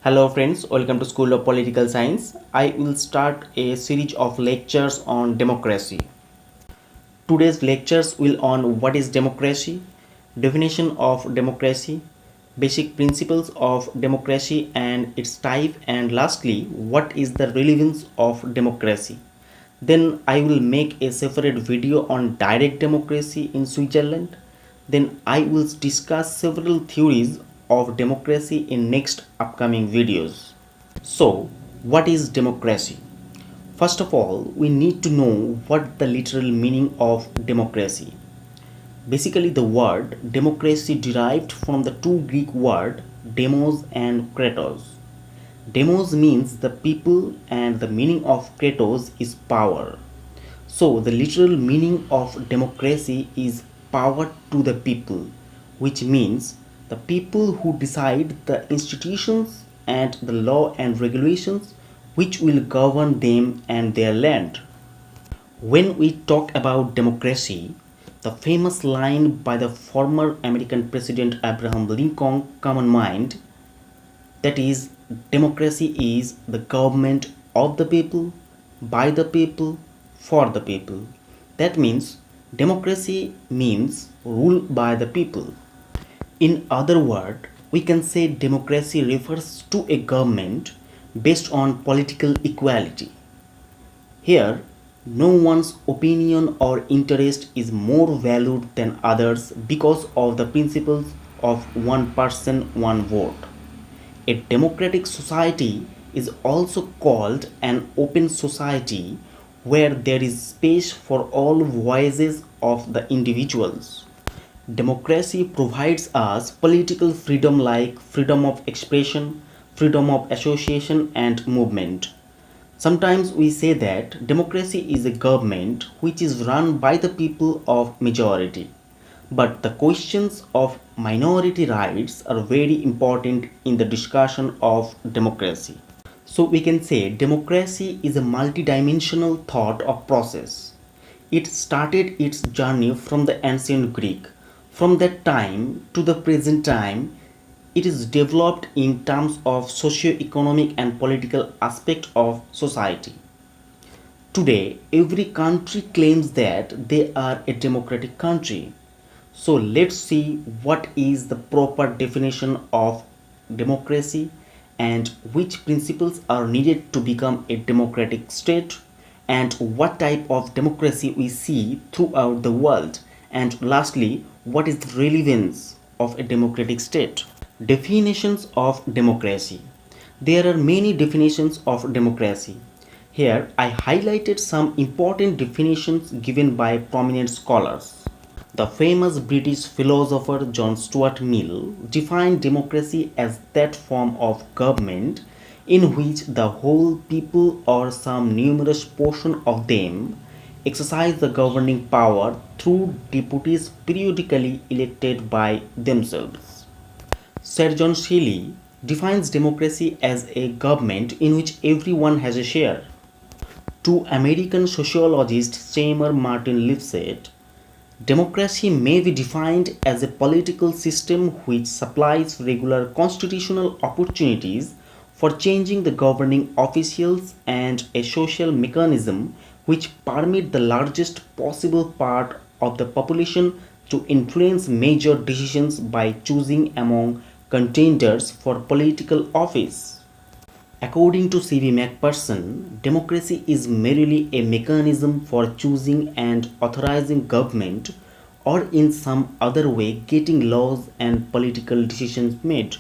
Hello friends, welcome to School of Political Science. I will start a series of lectures on democracy. Today's lectures will on what is democracy, definition of democracy, basic principles of democracy and its type, and lastly what is the relevance of democracy. Then I will make a separate video on direct democracy in Switzerland. Then I will discuss several theories of democracy in next upcoming videos. So, what is democracy? First of all, we need to know what the literal meaning of democracy. Basically, the word democracy derived from the two Greek words demos and kratos. Demos means the people and the meaning of kratos is power. So, the literal meaning of democracy is power to the people, which means the people who decide the institutions and the law and regulations which will govern them and their land. When we talk about democracy, the famous line by the former American President Abraham Lincoln come in mind, that is, democracy is the government of the people, by the people, for the people. That means democracy means rule by the people. In other words, we can say democracy refers to a government based on political equality. Here, no one's opinion or interest is more valued than others because of the principles of one person, one vote. A democratic society is also called an open society where there is space for all voices of the individuals. Democracy provides us political freedom like freedom of expression, freedom of association and movement. Sometimes we say that democracy is a government which is run by the people of majority. But the questions of minority rights are very important in the discussion of democracy. So we can say democracy is a multidimensional thought of process. It started its journey from the ancient Greek. From that time to the present time, it is developed in terms of socio-economic and political aspect of society. Today, every country claims that they are a democratic country. So let's see what is the proper definition of democracy and which principles are needed to become a democratic state and what type of democracy we see throughout the world, and lastly what is the relevance of a democratic state. Definitions of democracy. There are many definitions of democracy. Here I highlighted some important definitions given by prominent scholars. The famous British philosopher John Stuart Mill defined democracy as that form of government in which the whole people or some numerous portion of them exercise the governing power through deputies periodically elected by themselves. Sir John Shelley defines democracy as a government in which everyone has a share. To American sociologist Seymour Martin Lipset, democracy may be defined as a political system which supplies regular constitutional opportunities for changing the governing officials and a social mechanism which permit the largest possible part of the population to influence major decisions by choosing among contenders for political office. According to C.B. Macpherson, democracy is merely a mechanism for choosing and authorizing government or in some other way getting laws and political decisions made.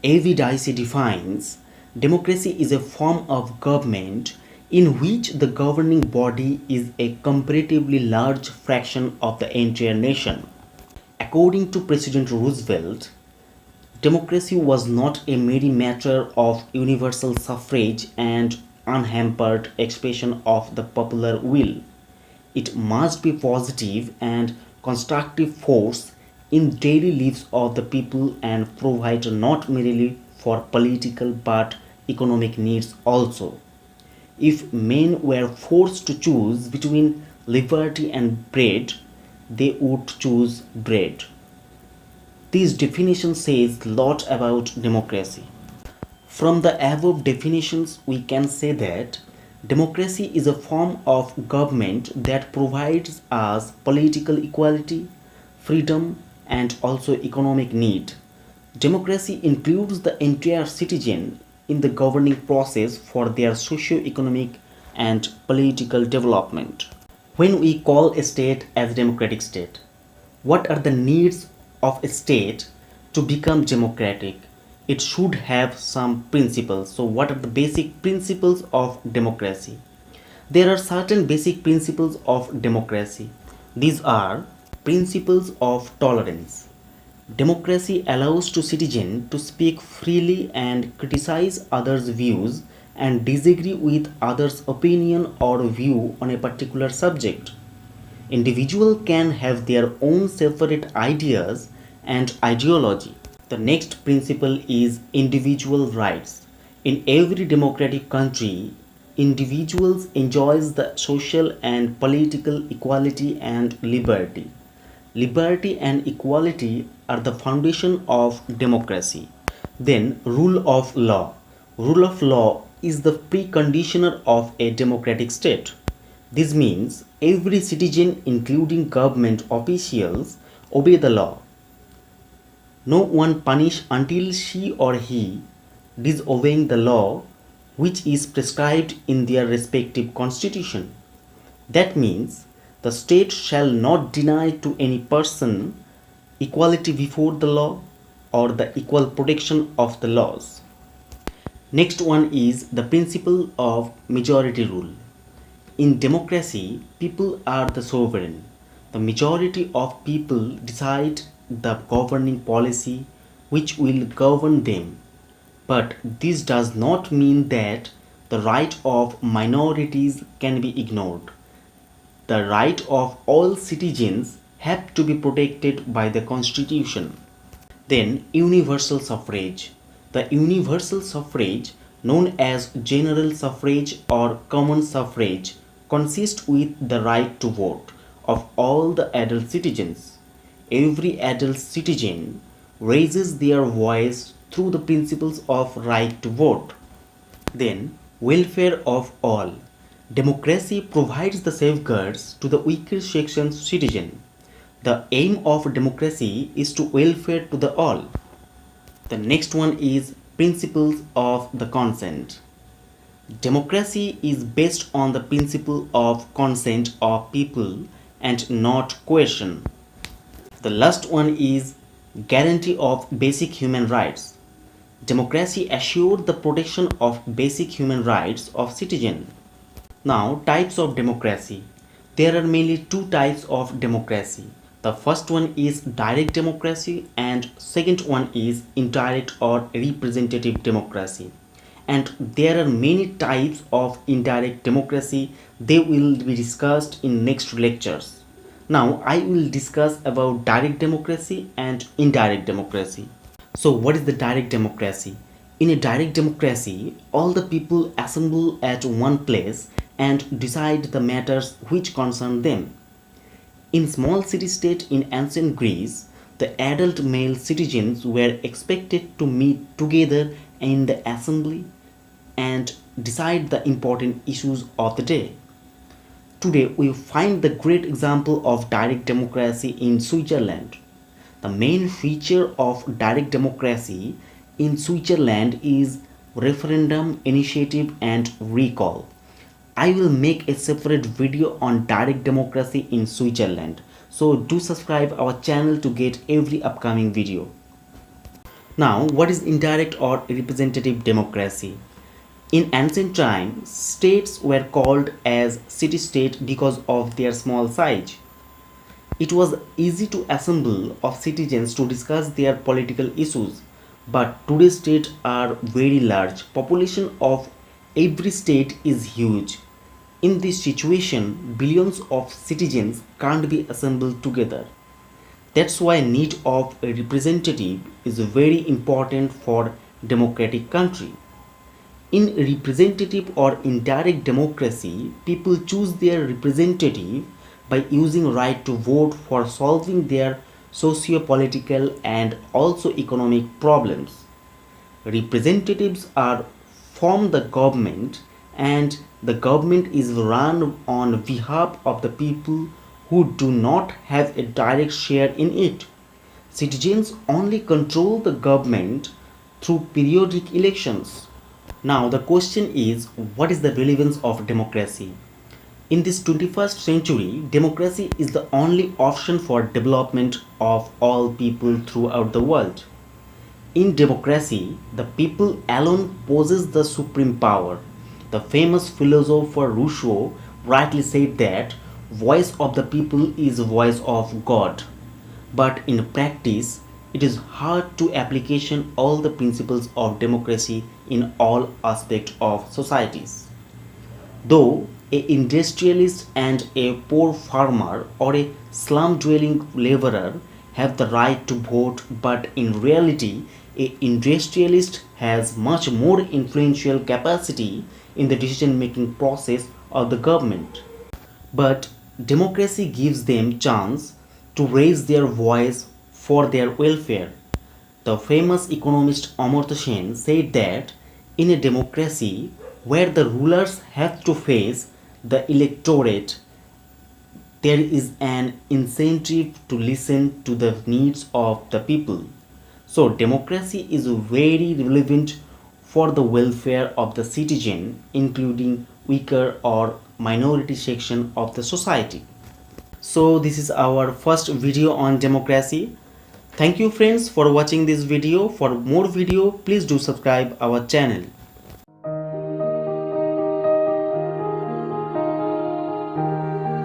A.V. Dicey defines democracy is a form of government in which the governing body is a comparatively large fraction of the entire nation. According to President Roosevelt, democracy was not a mere matter of universal suffrage and unhampered expression of the popular will. It must be positive and constructive force in daily lives of the people and provide not merely for political but economic needs also. If men were forced to choose between liberty and bread, they would choose bread. This definition says a lot about democracy. From the above definitions, we can say that democracy is a form of government that provides us political equality, freedom, and also economic need. Democracy includes the entire citizen in the governing process for their socio-economic and political development. When we call a state as a democratic state, what are the needs of a state to become democratic? It should have some principles. So what are the basic principles of democracy? There are certain basic principles of democracy. These are principles of tolerance. Democracy allows to citizens to speak freely and criticize others' views and disagree with others' opinion or view on a particular subject. Individuals can have their own separate ideas and ideology. The next principle is individual rights. In every democratic country, individuals enjoys the social and political equality and liberty. Liberty and equality are the foundation of democracy. Then rule of law. Rule of law is the preconditioner of a democratic state. This means every citizen, including government officials, obey the law. No one punished until she or he disobeying the law which is prescribed in their respective constitution. That means the state shall not deny to any person equality before the law or the equal protection of the laws. Next one is the principle of majority rule. In democracy, people are the sovereign. The majority of people decide the governing policy which will govern them. But this does not mean that the right of minorities can be ignored. The right of all citizens have to be protected by the constitution. Then universal suffrage. The universal suffrage, known as general suffrage or common suffrage, consists with the right to vote of all the adult citizens. Every adult citizen raises their voice through the principles of right to vote. Then welfare of all. Democracy provides the safeguards to the weaker section's citizen. The aim of democracy is to welfare to the all. The next one is principles of the consent. Democracy is based on the principle of consent of people and not coercion. The last one is guarantee of basic human rights. Democracy assures the protection of basic human rights of citizens. Now, types of democracy. There are mainly two types of democracy. The first one is direct democracy and second one is indirect or representative democracy. And there are many types of indirect democracy. They will be discussed in next lectures. Now I will discuss about direct democracy and indirect democracy. So what is the direct democracy? In a direct democracy, all the people assemble at one place and decide the matters which concern them. In small city-state in ancient Greece, the adult male citizens were expected to meet together in the assembly and decide the important issues of the day. Today we find the great example of direct democracy in Switzerland. The main feature of direct democracy in Switzerland is referendum, initiative and recall. I will make a separate video on direct democracy in Switzerland. So do subscribe our channel to get every upcoming video. Now, what is indirect or representative democracy? In ancient times, states were called as city-state because of their small size. It was easy to assemble of citizens to discuss their political issues, but today's states are very large. Population of every state is huge. In this situation, billions of citizens can't be assembled together. That's why need of a representative is very important for democratic country. In representative or indirect democracy, people choose their representative by using right to vote for solving their socio-political and also economic problems. Representatives are from the government, and the government is run on behalf of the people who do not have a direct share in it. Citizens only control the government through periodic elections. Now, the question is, what is the relevance of democracy? In this 21st century, democracy is the only option for development of all people throughout the world. In democracy, the people alone possess the supreme power. The famous philosopher Rousseau rightly said that voice of the people is voice of God. But in practice, it is hard to application all the principles of democracy in all aspects of societies. Though a industrialist and a poor farmer or a slum dwelling laborer have the right to vote, but in reality, a industrialist has much more influential capacity in the decision making process of the government. But democracy gives them chance to raise their voice for their welfare. The famous economist Amartya Sen said that in a democracy where the rulers have to face the electorate, there is an incentive to listen to the needs of the people. So, democracy is very relevant for the welfare of the citizen, including weaker or minority section of the society. So, this is our first video on democracy. Thank you friends for watching this video. For more video, please do subscribe our channel.